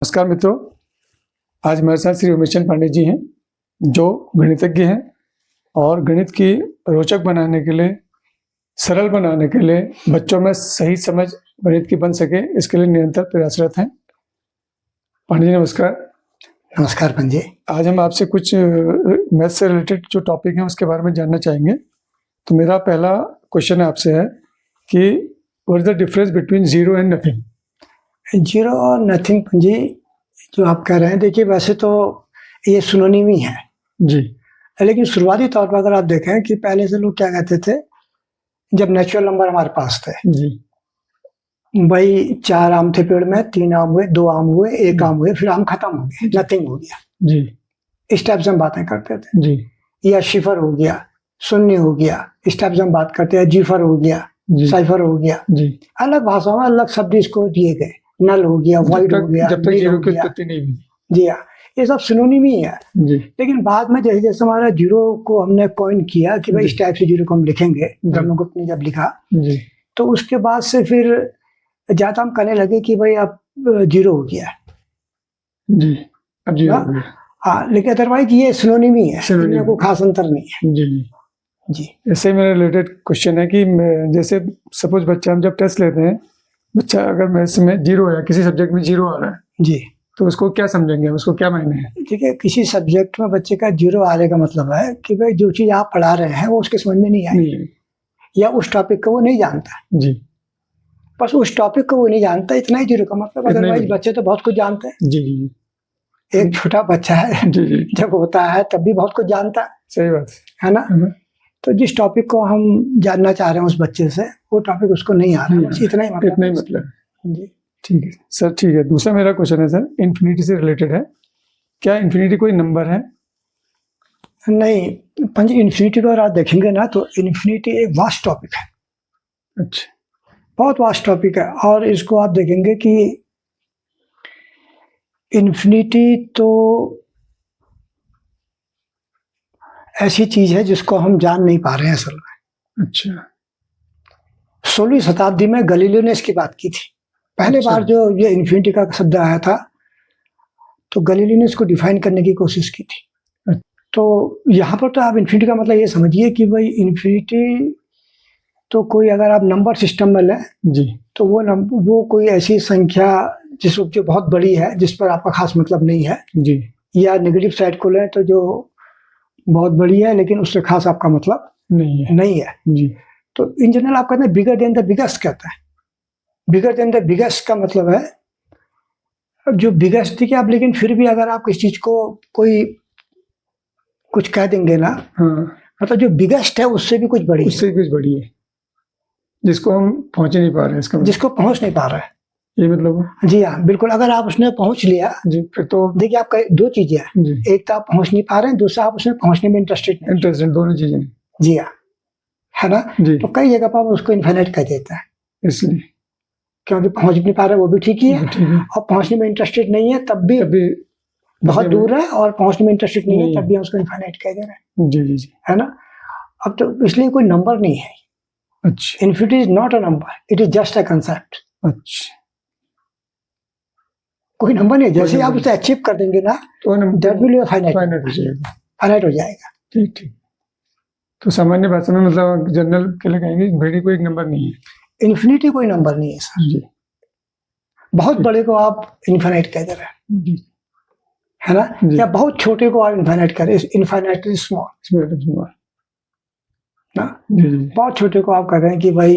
नमस्कार मित्रों, आज हमारे साथ श्री उमेश चंद पांडे जी हैं जो गणितज्ञ हैं और गणित की रोचक बनाने के लिए, सरल बनाने के लिए, बच्चों में सही समझ गणित की बन सके, इसके लिए निरंतर प्रयासरत हैं। पांडे जी नमस्कार। नमस्कार पंजे। आज हम आपसे कुछ मैथ से रिलेटेड जो टॉपिक हैं उसके बारे में जानना चाहेंगे। तो मेरा पहला क्वेश्चन आपसे है कि what is the difference between zero and nothing? Zero और नथिंग पंजी जो आप कह रहे हैं, देखिए वैसे तो ये सिनोनिम ही है जी, लेकिन शुरुआती तौर पर अगर आप देखें कि पहले से लोग क्या कहते थे, जब नेचुरल नंबर हमारे पास थे जी, भाई 4 आम थे पेड़ में, 3 आम हुए, 2 आम हुए, 1 आम हुए, फिर आम खत्म हो गए, नथिंग हो गया। जी, इस टाइप से हम बातें करते थे। जी, या शिफर हो गया, शून्य हो गया, इस टाइप से हम बात करते हैं। जीफर हो गया, जी, साइफर हो गया, जी। अलग भाषाओं में अलग शब्द इसको दिए गए। नल हो गया, वाइड हो गया, जब तक नील जीरो हो की गया। उत्पत्ति नहीं हुई। जी हाँ, ये सब सिनोनिम ही है। जी, लेकिन बाद में जैसे जैसे हमारा जीरो को हमने कॉइन किया कि भाई इस टाइप से जीरो को हम लिखेंगे, ब्रह्मगुप्त ने जब लिखा जी, तो उसके बाद से फिर ज्यादा हम कहने लगे कि भाई अब जीरो हो गया। जी, अब जीरो हाँ? हो गया। हाँ, लेकिन अदरवाइज ये सिनोनिम ही है, Synonym इनमें कोई खास अंतर नहीं है। जी, जी। जी, ऐसे मेरा रिलेटेड क्वेश्चन है कि जैसे सपोज बच्चा, हम जब टेस्ट लेते हैं, बच्चा अगर मैथ्स में जीरो है, किसी सब्जेक्ट में जीरो आ रहा है, जी, तो उसको क्या समझेंगे, उसको क्या मायने है? ठीक है। किसी सब्जेक्ट में बच्चे का जीरो आने का मतलब है कि भाई जो चीज आप पढ़ा रहे हैं वो उसके समझ में नहीं आई, नहीं। या उस टॉपिक को वो नहीं जानता। जी, बस उस टॉपिक को वो नहीं जानता, इतना ही जीरो का मतलब। इतना ही अदरवाइज मतलब। बच्चे तो बहुत कुछ जानते हैं। जी, जी, एक छोटा बच्चा है, जी, जी, जब होता है तब भी बहुत कुछ जानता सही बात है ना। तो जिस टॉपिक को हम जानना चाह रहे हैं उस बच्चे से, वो टॉपिक उसको नहीं आ रहा है, बस इतना ही मतलब। इतना ही मतलब। जी, ठीक है सर, ठीक है। दूसरा मेरा क्वेश्चन है सर, इन्फिनिटी से रिलेटेड है। क्या इन्फिनिटी कोई नंबर है? नहीं पंजी, इन्फिनिटी को अगर आप देखेंगे ना तो इन्फिनिटी एक वास्ट टॉपिक है, अच्छा, बहुत वास्ट टॉपिक है। और इसको आप देखेंगे कि इन्फिनिटी तो ऐसी चीज है जिसको हम जान नहीं पा रहे हैं असल में। अच्छा, 16वीं शताब्दी में गलीलियो ने इसकी बात की थी। पहले अच्छा। बार जो ये इन्फिनिटी का शब्द आया था तो गलीलियो ने इसको डिफाइन करने की कोशिश की थी। तो यहाँ पर तो आप इन्फिनिटी का मतलब ये समझिए कि भाई इन्फिनिटी तो कोई, अगर आप नंबर सिस्टम में लें जी, तो वो कोई ऐसी संख्या जो बहुत बड़ी है, जिस पर आपका खास मतलब नहीं है। जी, या नेगेटिव साइड को लें तो जो बहुत बड़ी है लेकिन उससे खास आपका मतलब नहीं है। जी, तो इन जनरल आप कहते हैं बिगर देन द बिगेस्ट कहते हैं। बिगर देन द बिगेस्ट का मतलब है जो बिगेस्ट थी कि आप, लेकिन फिर भी अगर आप किसी चीज को कोई कुछ कह देंगे ना, हाँ, मतलब जो बिगेस्ट है उससे भी कुछ बड़ी है, उससे कुछ बड़ी है, जिसको हम पहुंच नहीं पा रहे हैं, इसका मतलब। जिसको पहुंच नहीं पा रहा है। ये मतलब। जी हाँ, बिल्कुल। अगर आप उसने पहुंच लिया, जी, फिर तो। देखिए आपका दो चीजें हैं, जी, एक तो आप पहुंच नहीं पा रहे हैं, दूसरा आप उसमें पहुंचने में इंटरेस्टेड नहीं। इंटरेस्टेड, दोनों चीजें। जी हाँ, है ना। जी, तो कई जगह पर आप उसको इन्फिनिट कह देता है, इसलिए क्योंकि पहुंच नहीं पा रहे वो भी ठीक ही है, ठीक है। और पहुंचने में इंटरेस्टेड नहीं है तब भी अभी बहुत दूर है, और पहुंचने में इंटरेस्टेड नहीं है नहीं तब भी हम उसको इन्फिनिट कह दे रहे हैं, जी, जी, जी, है ना। अब तो इसलिए कोई नंबर नहीं है। अच्छा, infinity is not a number, it is just a concept. अच्छा। कोई नंबर नहीं है। जैसे ही आप नंबर उसे अचीव कर देंगे ना, तो that will be finite, finite हो जाएगा। फाइनाइट हो जाएगा। ठीक, ठीक। तो सामान्य भाषा में, मतलब जनरल के लिए कहेंगे इन्फिनिटी कोई एक नंबर नहीं है। इन्फिनिटी कोई नंबर नहीं है सर। जी, बहुत बड़े को आप इन्फिनिट कह दे रहे हैं, जी, है ना। जी। या बहुत छोटे को आप इन्फिनिट कह रहे हैं, इन्फिनिटली स्मॉल ना। जी, जी, बहुत छोटे को आप कह रहे हैं कि भाई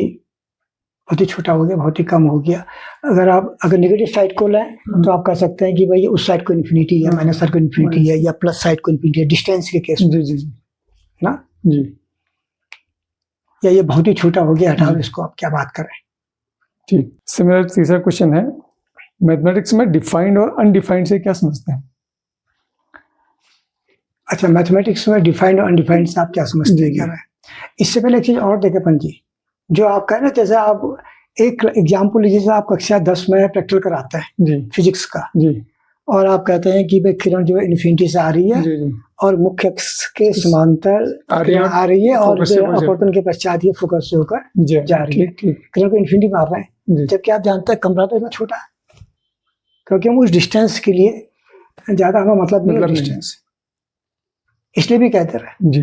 बहुत ही छोटा हो गया, बहुत ही कम हो गया। अगर नेगेटिव साइड को लें तो आप कह सकते हैं कि भाई उस साइड को इन्फिनिटी है, माइनस साइड को इन्फिनिटी है, या प्लस साइड को इन्फिनिटी है, डिस्टेंस के केस में, जी, जी, जी, ना। जी। या ये बहुत ही छोटा हो गया, हटाओ इसको, आप क्या बात करें। ठीक। इससे मेरा तीसरा क्वेश्चन है, मैथमेटिक्स में डिफाइंड और अनडिफाइंड से क्या समझते हैं? अच्छा, मैथमेटिक्स में डिफाइंड और अनडिफाइंड से आप क्या समझते हैं, क्या है? इससे पहले एक चीज और देखें पंजी, जो आप कह रहे हैं, जैसे आप एक एग्जाम्पल लीजिए, जैसे आप कक्षा 10 में प्रैक्टिकल कराते हैं जी, फिजिक्स का, जी, और आप कहते हैं कि भाई किरण जो है इन्फिनिटी से आ रही है, जी, जी, और मुख्य अक्ष के समांतर किरण आ रही है, और अपवर्तन के पश्चात ये फोकस से होकर जी, जा रही है। ठीक, ठीक। किरण को इन्फिनिटी मार रहे हैं, जी, जबकि आप जानते हैं कमरा तो इतना छोटा है, क्योंकि हम उस डिस्टेंस के लिए ज़्यादा हमें मतलब नहीं है डिस्टेंस, इसलिए भी कहते रहे जी।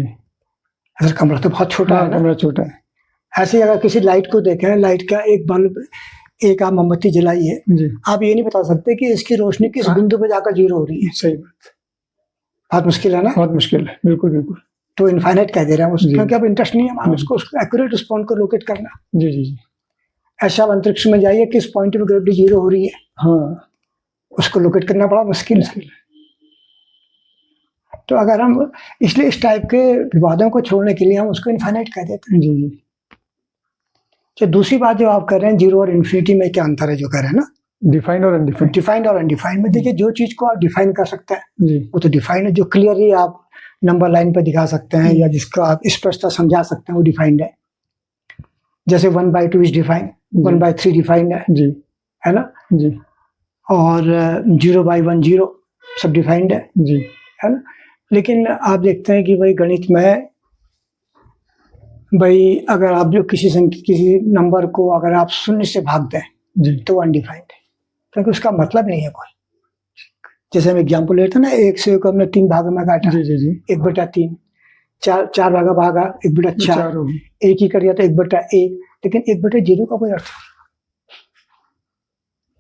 अगर कमरा तो बहुत छोटा है ना, कमरा छोटा है। ऐसे ही अगर किसी लाइट को देखें, लाइट का एक बल्ब, एक आप मोमबत्ती जलाई है, जी। आप ये नहीं बता सकते कि इसकी रोशनी किस बिंदु पे जाकर जीरो हो रही है। सही बात, बहुत मुश्किल है ना, बहुत मुश्किल है, बिल्कुल बिल्कुल। तो इनफाइनाइट कह दे रहे हैं उसको, जी। क्योंकि अब इंटरेस्ट नहीं है हमारा उसको एक्यूरेट उस पॉइंट को लोकेट करना। जी जी जी। ऐसा आप अंतरिक्ष में जाइए, किस पॉइंट पे ग्रेविटी जीरो हो रही है, हाँ, उसको लोकेट करना बड़ा मुश्किल है। तो अगर हम, इसलिए इस टाइप के विवादों को छोड़ने के लिए हम उसको इनफाइनाइट कह देते हैं। जी जी। तो दूसरी बात जो आप कर रहे हैं, जीरो और इन्फिनिटी में क्या अंतर है जो कह रहे हैं ना, डिफाइंड और अनडिफाइंड। डिफाइंड और अनडिफाइंड में देखिए, जो चीज को आप डिफाइन कर सकते हैं जी। वो तो डिफाइंड है, जो क्लियरली आप नंबर लाइन पर दिखा सकते हैं या जिसको आप स्पष्टता समझा सकते हैं वो डिफाइंड है। जैसे 1/2 इज डिफाइंड, 1/3 डिफाइंड है जी, है ना जी। और 0/1 0 सब डिफाइंड है जी, है ना। लेकिन आप देखते हैं कि भाई गणित में, भाई अगर आप जो किसी संख्या, किसी नंबर को अगर आप 0 से भाग दें जी, तो वो अनडिफाइंड है, क्योंकि उसका मतलब नहीं है कोई। जैसे हम एग्जाम्पल लेते हैं ना, 1 से को हमने 3 भागों में काटा, जी, जी, जी। 1/3, 4 भागा भागा 1/4, हो गई। 1 ही कर दिया तो 1/1, लेकिन 1/0 का कोई अर्थ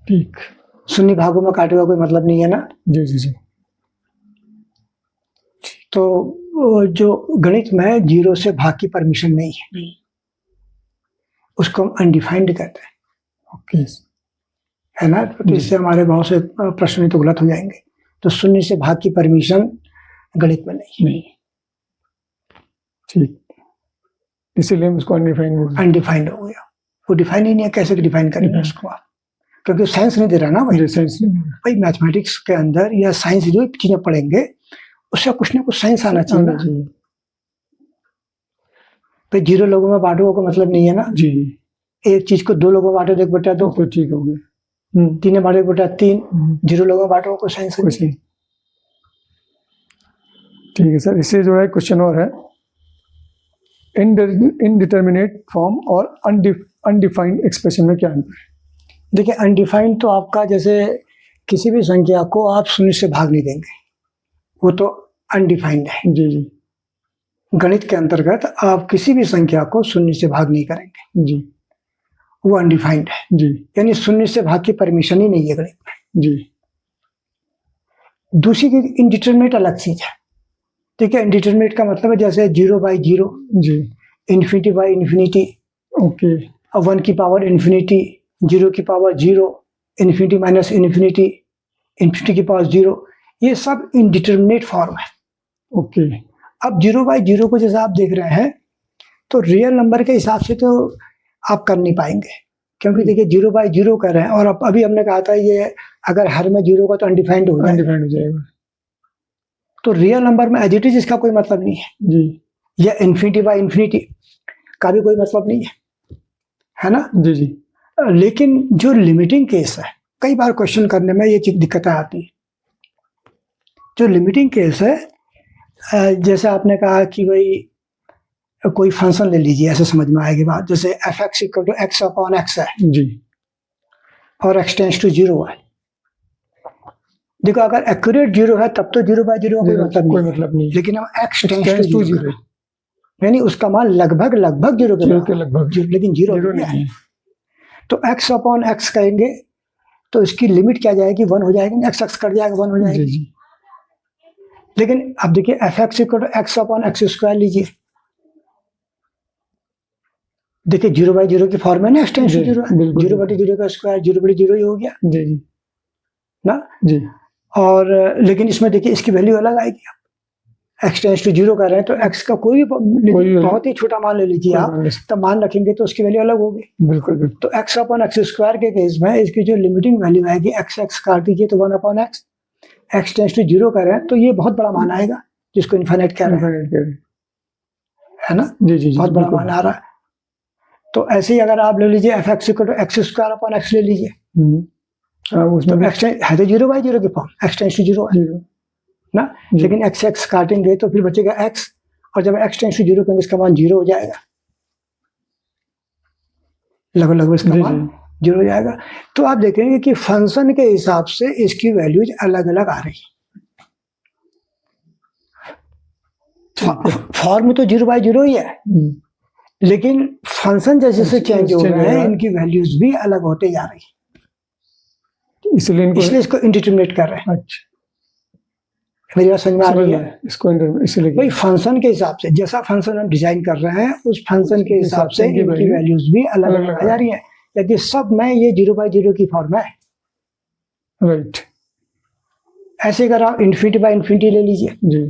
ठीक। 0 भागों में काटे का कोई मतलब नहीं है ना। जी जी जी। तो वो जो गणित में जीरो से भाग की परमिशन नहीं है, उसको हम अनडिफाइंड कहते हैं, ओके। है ना। तो इससे हमारे बहुत से प्रश्न तो गलत हो जाएंगे। तो 0 से भाग की परमिशन गणित में नहीं। ठीक, इसीलिए हम उसको अनडिफाइंड बोलते हैं। अनडिफाइंड हो गया, वो डिफाइन ही नहीं है, कैसे डिफाइन करेंगे उसको आप, क्योंकि साइंस नहीं दे रहा ना भाई। सेंस नहीं है। भाई मैथमेटिक्स के अंदर या साइंस जो चीजें पढ़ेंगे उससे कुछ ना कुछ साइंस आना चाहिए ना। भाई 0 लोगों में बांटो का मतलब नहीं है ना। जी। एक चीज को 2 लोगों में बांटो तो 1/2, तो ठीक हो गया। 3 में बांटो 1/3, 0 लोगों में बांटो कोई साइंस कुछ नहीं। नहीं। ठीक है सर, इससे जो है क्वेश्चन और है, इनडिटर्मिनेट फॉर्म और अनडिफाइंड एक्सप्रेशन में क्या अंतर है? देखिए, अनडिफाइंड तो आपका, जैसे किसी भी संख्या को आप 0 से भाग नहीं देंगे, वो तो अनडिफाइंड है। जी जी। गणित के अंतर्गत आप किसी भी संख्या को 0 से भाग नहीं करेंगे, जी, वो अनडिफाइंड है। जी, यानी 0 से भाग की परमिशन ही नहीं है गणित में। जी। दूसरी इनडिटर्मिनेट अलग चीज है। ठीक है, इनडिटर्मिनेट का मतलब है जैसे 0/0, जी, इन्फिनिटी/इन्फिनिटी, ओके, 1 की पावर इन्फिनिटी, 0 की power 0, infinity minus infinity, infinity की पावर 0, ये सब इनडिटर्मिनेट फॉर्म है। ओके। अब 0/0 को जैसे आप देख रहे हैं तो रियल नंबर के हिसाब से तो आप कर नहीं पाएंगे, क्योंकि देखिए 0/0 कर रहे हैं और अब अभी हमने कहा था ये अगर हर में 0 का तो अनडिफाइंड हो जाएगा। तो रियल नंबर में एज इट इज इसका कोई मतलब नहीं है जी, या इन्फिनिटी/इन्फिनिटी का भी कोई मतलब नहीं है ना। जी जी। लेकिन जो लिमिटिंग केस है, कई बार क्वेश्चन करने में ये दिक्कतें आती है। जो लिमिटिंग केस है, जैसे आपने कहा कि भाई कोई फंक्शन ले लीजिए, ऐसे समझ में आएगी बात, जैसे fx = x/x है जी, और x → 0 है। देखो, अगर एक्यूरेट 0 है तब तो 0/0 का कोई मतलब नहीं, लेकिन हम x → 0 यानी उसका मान लगभग 0 के लगभग, लेकिन 0 नहीं है। तो x/x कहेंगे तो इसकी लिमिट क्या जाएगी, 1 हो जाएगी, x कट जाएगा, 1 हो जाएगी। जी। लेकिन अब देखिए fx = x/x² लीजिए, देखिए 0/0 की फॉर्म है ना, x → 0 है, 0/0 का स्क्वायर 0/0 ही हो गया जी जी ना जी। और लेकिन इसमें देखिए इसकी वैल्यु अलग आएगी। x → 0 कर रहे हैं तो x का कोई बहुत ही छोटा मान ले लीजिए आप, तो मान रखेंगे तो उसकी वैल्यू अलग होगी। बिल्कुल। तो x/x² के केस में इसकी जो लिमिटिंग वैल्यू आएगी, x काट दीजिए तो 1/x, x → 0 कर रहे हैं तो ये बहुत बड़ा मान आएगा, जिसको इनफाइनाइट कह रहे हैं, है ना। जी जी, बहुत बड़ा मान आ रहा है। तो ऐसे ही अगर आप ले लीजिए fx = x² ले लीजिए, उसमें x है तो 0/0 की फॉर्म, x → 0 है ना। लेकिन x काटेंगे तो फिर बचेगा x, और जब x → 0 करेंगे इसका मान 0 हो जाएगा, लगभग इसका मान जीरो हो जाएगा। तो आप देखेंगे कि फंक्शन के हिसाब से इसकी वैल्यूज अलग अलग आ रही है। फॉर्म तो 0/0 ही है, लेकिन फंक्शन जैसे से चेंज हो रहे हैं, इनकी वैल्यूज भी अलग होते जा रही है, इसलिए इसको इंडिटरमिनेट कर रहे हैं। अच्छा, मेरी बात समझ में आ रही है? इसको इसलिए भाई फंक्शन के हिसाब से, जैसा फंक्शन हम डिजाइन कर रहे हैं उस फंक्शन के हिसाब से इनकी वैल्यूज भी अलग अलग आ जा रही है। यदि सब में ये 0/0 की फॉर्म है, राइट। ऐसे अगर आप ∞/∞ ले लीजिए जी,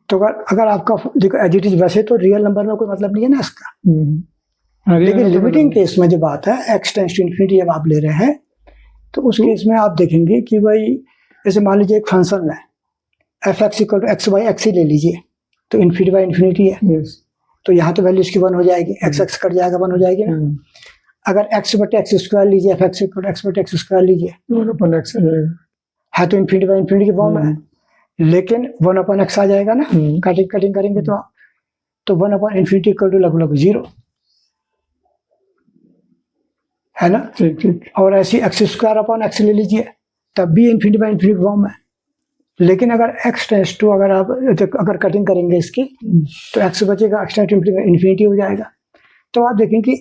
तो अगर आपका देखो एज इट इज, वैसे तो रियल नंबर में कोई मतलब नहीं है ना इसका, लेकिन लिमिटिंग केस में जो बात है x टेंड्स टू ∞ जब आप ले रहे हैं, तो उस केस में आप देखेंगे कि भाई जैसे मान लीजिए एक फंक्शन है f(x = x/x) ही ले लीजिए, तो ∞/∞ है, तो यहाँ तो वैल्यू इसकी 1 हो जाएगी, x कट जाएगा 1 हो जाएगी ना। अगर x/x² लीजिए, f(x = x/x² लीजिए, है तो ∞/∞ की फॉर्म है, लेकिन 1/x आ जाएगा ना, कटिंग करेंगे तो 1/∞ = लगभग 0 है ना। ठीक। और ऐसी x² ले लीजिए, तब भी ∞/∞ की फॉर्म है, लेकिन अगर x टेंड्स टू, अगर कटिंग करेंगे इसकी, तो x बचेगा, x टेंड्स टू ∞ हो जाएगा। तो आप देखें कि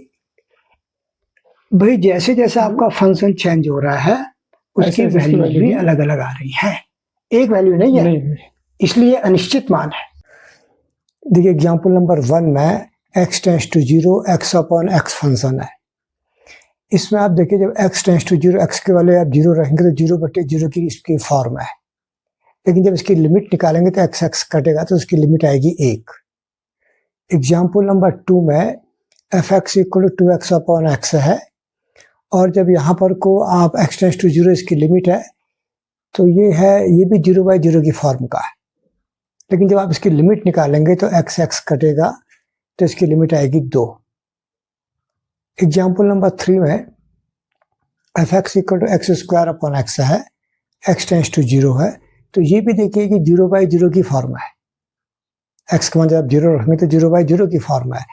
भाई जैसे जैसे आपका फंक्शन चेंज हो रहा है, उसकी वैल्यू भी अलग अलग आ रही है, एक वैल्यू नहीं है, इसलिए अनिश्चित मान है। देखिए एग्जांपल नंबर 1 में x tends to 0 x/x function है। इसमें आप देखिए जब x टेंड्स टू 0, x के वाले आप 0 रखेंगे तो 0/0 की इसकी फॉर्म है, लेकिन जब इसकी लिमिट निकालेंगे तो x कटेगा तो उसकी लिमिट आएगी 1। एग्जाम्पल नंबर 2 में f(x = 2x/x) है, और जब यहाँ पर को आप x टेंड्स टू 0 इसकी लिमिट है, तो ये भी 0/0 की फॉर्म का है, लेकिन जब आप इसकी लिमिट निकालेंगे तो x कटेगा तो इसकी लिमिट आएगी 2। एग्जाम्पल नंबर 3 में f(x = x² है, x टेंड्स टू 0 है, तो ये भी देखिए कि 0/0 की फॉर्म है, x का मान जब 0 रखेंगे तो 0/0 की फॉर्म है।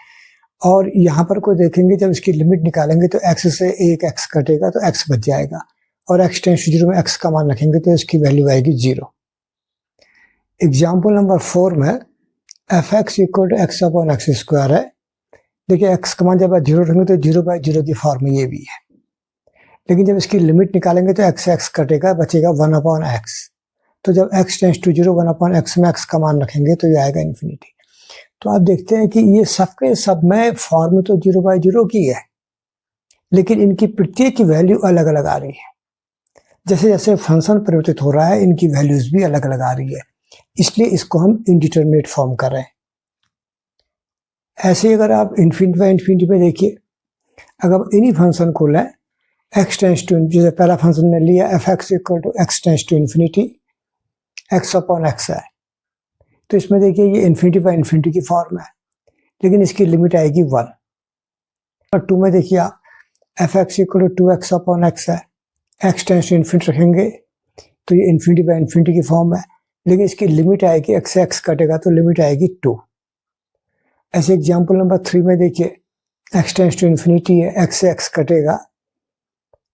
और यहाँ पर को देखेंगे जब इसकी लिमिट निकालेंगे तो x से 1x कटेगा तो x बच जाएगा, और x टेंड्स टू 0 में x का मान रखेंगे तो इसकी वैल्यू आएगी 0। एग्जाम्पल नंबर 4 में f(x = x/x² है। देखिए x का मान जब आप 0 रखेंगे तो 0/0 की फॉर्म में ये भी है, लेकिन जब इसकी लिमिट निकालेंगे तो x कटेगा, बचेगा 1/x। तो जब x टेंड्स टू 0 1/x में x का मान रखेंगे तो ये आएगा ∞। तो आप देखते हैं कि ये सबके सब में फॉर्म तो 0/0 की है, लेकिन इनकी प्रत्येक की वैल्यू अलग अलग आ रही है। जैसे जैसे फंक्शन परिवर्तित हो रहा है, इनकी वैल्यूज भी अलग अलग आ रही है, इसलिए इसको हम इंडिटरमिनेट फॉर्म कर रहे हैं। ऐसे अगर आप ∞/∞ में देखिए, अगर इन्हीं फंक्शन को लें x टेंड्स टू, जैसे पहला फंक्शन ने लिया f(x = x tends to ∞, x/x है, तो इसमें देखिए ये ∞/∞ की फॉर्म है, लेकिन इसकी लिमिट आएगी 1। और 2 में देखिए आप f(x = 2x/x है, x टेंड्स टू ∞ रखेंगे तो ये ∞/∞ की फॉर्म है, लेकिन इसकी लिमिट आएगी, x कटेगा तो लिमिट आएगी 2। ऐसे एग्जाम्पल नंबर 3 में देखिए x टेंड्स टू ∞ है, x कटेगा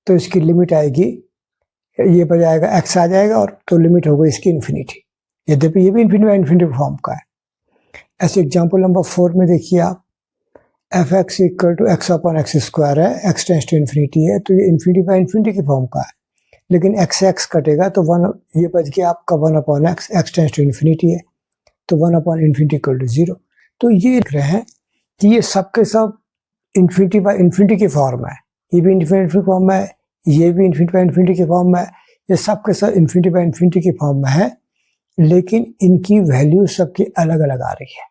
तो इसकी लिमिट आएगी, ये बजाएगा x आ जाएगा, और तो लिमिट हो गई इसकी ∞, यद्यपि ये भी ∞/∞ फॉर्म का है। ऐसे एग्जाम्पल नंबर 4 में देखिए आप f(x = x/x² है, x टेंड्स टू ∞ है, तो ये ∞/∞ की फॉर्म का है, लेकिन x कटेगा तो 1, ये बच गया आपका 1/x, x टेंड्स टू ∞ है, तो 1/∞ = 0। तो ये देख रहे हैं कि ये सब के सब ∞/∞ की फॉर्म है, ये भी ∞/∞ की फॉर्म है, ये भी ∞/∞ की फॉर्म है, ये सब के सब ∞/∞ की फॉर्म में है, लेकिन इनकी वैल्यू सबकी अलग अलग आ रही है।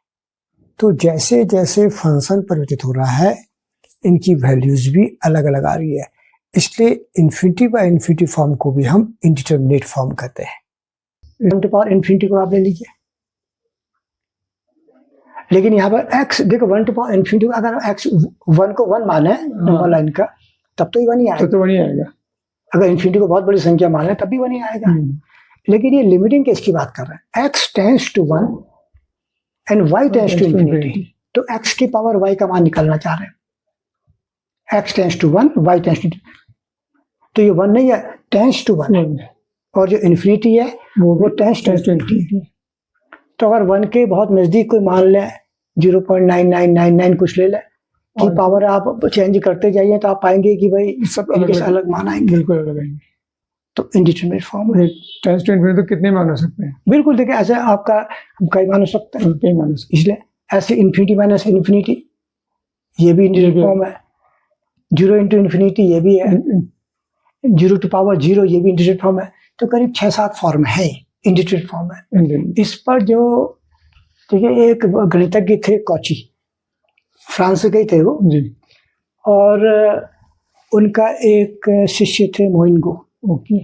तो जैसे जैसे फंक्शन परिवर्तित हो रहा है, इनकी वैल्यूज भी अलग अलग आ रही है, इसलिए ∞/∞ फॉर्म को भी हम इंडिटरमिनेट फॉर्म कहते हैं। ∞ को आप ले लीजिए, लेकिन यहाँ पर x देखो 1/∞, अगर x 1 को 1 माने नंबर लाइन का, तब तो ही 1 ही आएगा, तो 1 ही आएगा। अगर ∞ को बहुत बड़ी संख्या मान लें तब भी 1 ही आएगा। लेकिन ये लिमिटिंग केस की बात कर रहे हैं, x tends to 1 and y tends to ∞, तो x की पावर y का मान निकालना चाह रहे हैं, x tends to 1, y tends to, तो ये 1 नहीं है, टेंस टू 1, और जो इन्फिनिटी है वो टेंस टू इन्फिनिटी। तो अगर 1 के बहुत नजदीक कोई मान ले 0.9999 कुछ ले ले की पावर आप चेंज करते जाइए तो आप पाएंगे कि भाई सब इनके अलग मान आएंगे, बिल्कुल अलग आएंगे। तो इंडिटरमिनेट फॉर्म है। टेंस टू इन्फिनिटी तो कितने मान हो सकते हैं? बिल्कुल, देखिए ऐसे आपका कई मान हो सकते हैं, कई मान हो सकते इसलिए ऐसे इन्फिनिटी माइनस इन्फिनिटी ये भी इंडिटरमिनेट फॉर्म है, 0 इंटू इन्फिनिटी ये भी है, 0 टू पावर 0 ये भी इंडिटरमिनेट फॉर्म है। तो करीब 6-7 फॉर्म है, इंडिटरमिनेट फॉर्म है। इस पर जो देखिए एक गणितज्ञ थे कॉची, फ्रांस के ही थे वो जी, और उनका एक शिष्य थे मोइनगो। ओके।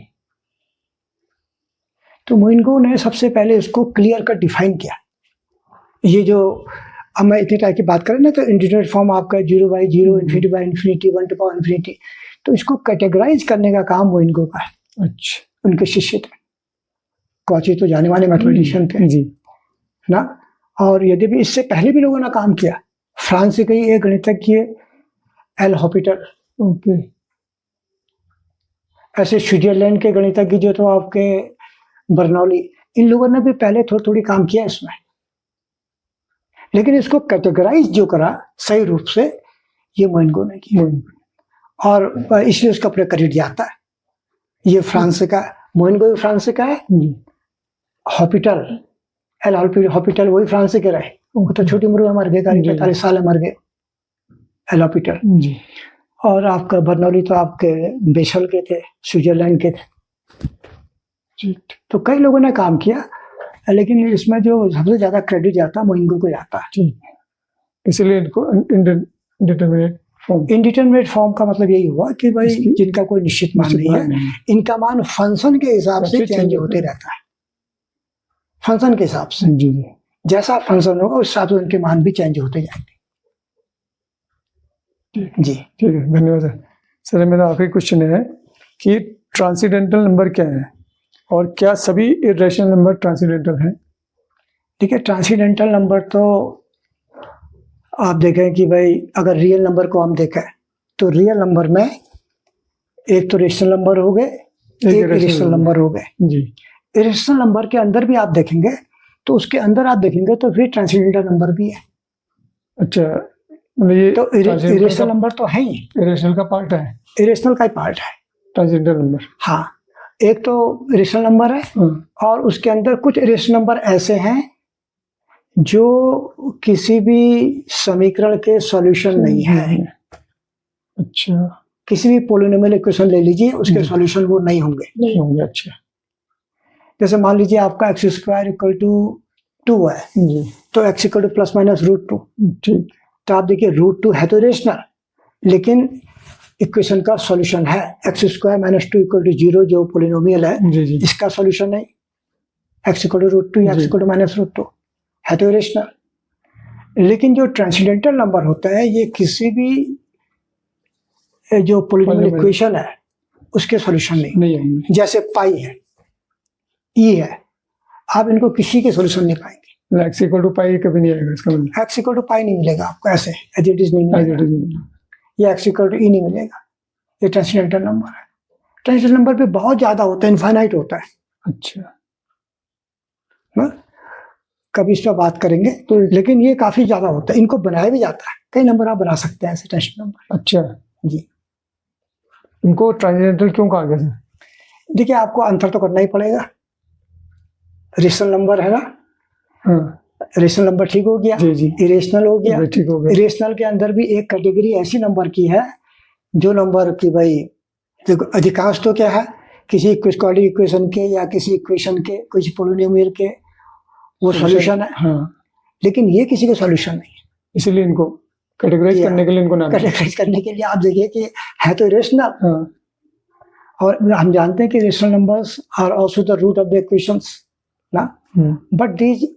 तो मोइनगो ने सबसे पहले इसको क्लियर कर डिफाइन किया। ये जो अब मैं इतने टाइप की बात करें ना, तो इंडिटरमिनेट फॉर्म आपका 0/0, infinity by infinity, 1 to power infinity, तो इसको कैटेगराइज करने का काम मोइनगो का है। अच्छा, उनके शिष्य थे। कॉची तो जाने माने मैथमेटिशियन थे जी ना। और यदि भी इससे पहले भी लोगों ने काम किया, फ्रांस से कई एक गणितज्ञ एल हॉपिटर, ओके। ऐसे स्विट्जरलैंड के गणितज्ञ जो तो आपके बर्नौली, इन लोगों ने भी पहले थोड़ी थोड़ी काम किया इसमें, लेकिन इसको कैटेगराइज जो करा सही रूप से ये मोइनगो ने किया, और इसलिए उसका पूरा क्रेडिट जाता है। ये फ्रांस का, मोइनगो फ्रांस का है, हॉपिटल एल हॉपिटल वही फ्रांस के रहे, वो तो छोटी उम्र में मर गए, 45 साल में मर गए एल हॉपिटल जी। और आपका बर्नौली तो आपके बेशल के थे, स्विट्जरलैंड के थे। तो कई लोगों ने काम किया, लेकिन इसमें जो सबसे ज्यादा क्रेडिट जाता है मोइनगो को जाता है। इसलिए इनको इंडिटरमिनेट फॉर्म, इंडिटरमिनेट फॉर्म का मतलब यही हुआ कि भाई जिनका कोई निश्चित मान नहीं है, इनका मान फंक्शन के हिसाब से चेंज होते रहता है, फंक्शन के हिसाब से। जी, जैसा फंक्शन होगा उस हिसाब से उनके मान भी चेंज होते जाएंगे। जी ठीक है, धन्यवाद सर। सर मेरा आखिरी क्वेश्चन है कि ट्रांसीडेंटल नंबर क्या है और क्या सभी इरेशनल नंबर ट्रांसीडेंटल हैं? ठीक है, ट्रांसीडेंटल नंबर तो आप देखें कि भाई अगर रियल नंबर को हम देखें तो रियल नंबर में एक तो रेशनल नंबर हो गए, एक इरेशनल नंबर हो गए जी। इरेशनल नंबर के अंदर भी आप देखेंगे तो उसके अंदर आप देखेंगे तो फिर ट्रांसीडेंटल नंबर भी है। अच्छा, मतलब ये तो इरेशनल नंबर तो है ही, इरेशनल का पार्ट है, इरेशनल का ही पार्ट है ट्रांसीडेंटल नंबर। हाँ, एक तो इरेशनल नंबर है और उसके अंदर कुछ इरेशनल नंबर ऐसे हैं जो किसी भी समीकरण के सॉल्यूशन नहीं है। अच्छा, किसी भी पोलिनोमियल इक्वेशन ले लीजिए, उसके सॉल्यूशन वो नहीं होंगे। अच्छा, जैसे मान लीजिए आपका x² = 2 है जी, तो x = ±√2, ठीक। तो आप देखिए √2 है तो रेशनल, लेकिन इक्वेशन का सॉल्यूशन है x² - 2 = 0 जो पोलिनोमियल है, जी, जी, इसका सॉल्यूशन नहीं, x = √2 या x = -√2 है तो रेशनल। लेकिन जो ट्रांसीडेंटल नंबर होता है ये किसी भी जो पोलिनोमियल इक्वेशन है उसके सॉल्यूशन नहीं होंगे। जैसे पाई है, ई है, आप इनको किसी के सॉल्यूशन नहीं पाएंगे। x = पाई कभी नहीं आएगा, इसका मतलब x = पाई नहीं मिलेगा आपको, ऐसे एज इट इज नहीं मिलेगा, या x = e नहीं मिलेगा। ये ट्रांसीडेंटल नंबर है। ट्रांसीडेंटल नंबर पे बहुत ज्यादा होता है, इनफाइनाइट होता है। अच्छा, कभी इस पर बात करेंगे तो, लेकिन ये काफी ज्यादा होता है, इनको बनाया भी जाता है, कई नंबर आप बना सकते हैं ऐसे ट्रांसीडेंटल नंबर। अच्छा जी, इनको ट्रांसीडेंटल क्यों कहा गया सर? देखिए आपको अंतर तो करना ही पड़ेगा, रेशनल नंबर है ना, रेशनल नंबर ठीक हो गया, जी, जी, इरेशनल हो गया, ठीक हो गया। इरेशनल के अंदर भी एक कैटेगरी ऐसी नंबर की है जो नंबर की भाई देखो अधिकांश तो क्या है, किसी क्वाड्रेटिक इक्वेशन के या किसी इक्वेशन के कुछ पोलिनोमियल के वो सॉल्यूशन है, लेकिन ये किसी का सॉल्यूशन नहीं है। इसलिए इनको कैटेगराइज करने के लिए इनको नाम, कैटेगराइज करने के लिए आप देखिए कि है तो इरेशनल, और हम जानते हैं कि rational numbers are also the root of the equations ना, बट दीज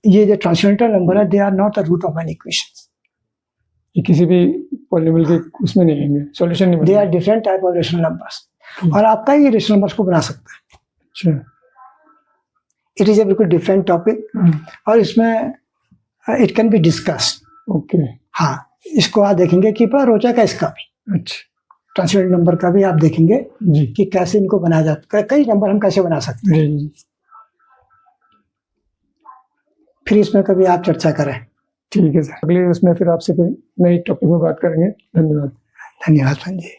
ये जो ट्रांसीडेंटल नंबर है they are not the root of an equations. ये किसी भी पॉलिनोमियल के उसमें नहीं होंगे, सॉल्यूशन नहीं, they are different type of rational numbers, और आपका ये रेशनल नंबर्स को बना सकता है। अच्छा, इट इज ए बिल्कुल डिफरेंट टॉपिक और इसमें it can be discussed. Okay, हाँ, इसको आप देखेंगे कि बड़ा रोचक है इसका भी। अच्छा ट्रांसलेट नंबर का भी आप देखेंगे जी कि कैसे इनको बनाया जाता है, कई नंबर हम कैसे बना सकते हैं। जी जी फिर इसमें कभी आप चर्चा करें। ठीक है सर, अगले उसमें फिर आपसे कोई नई टॉपिक में बात करेंगे। धन्यवाद। धन्यवाद संजय।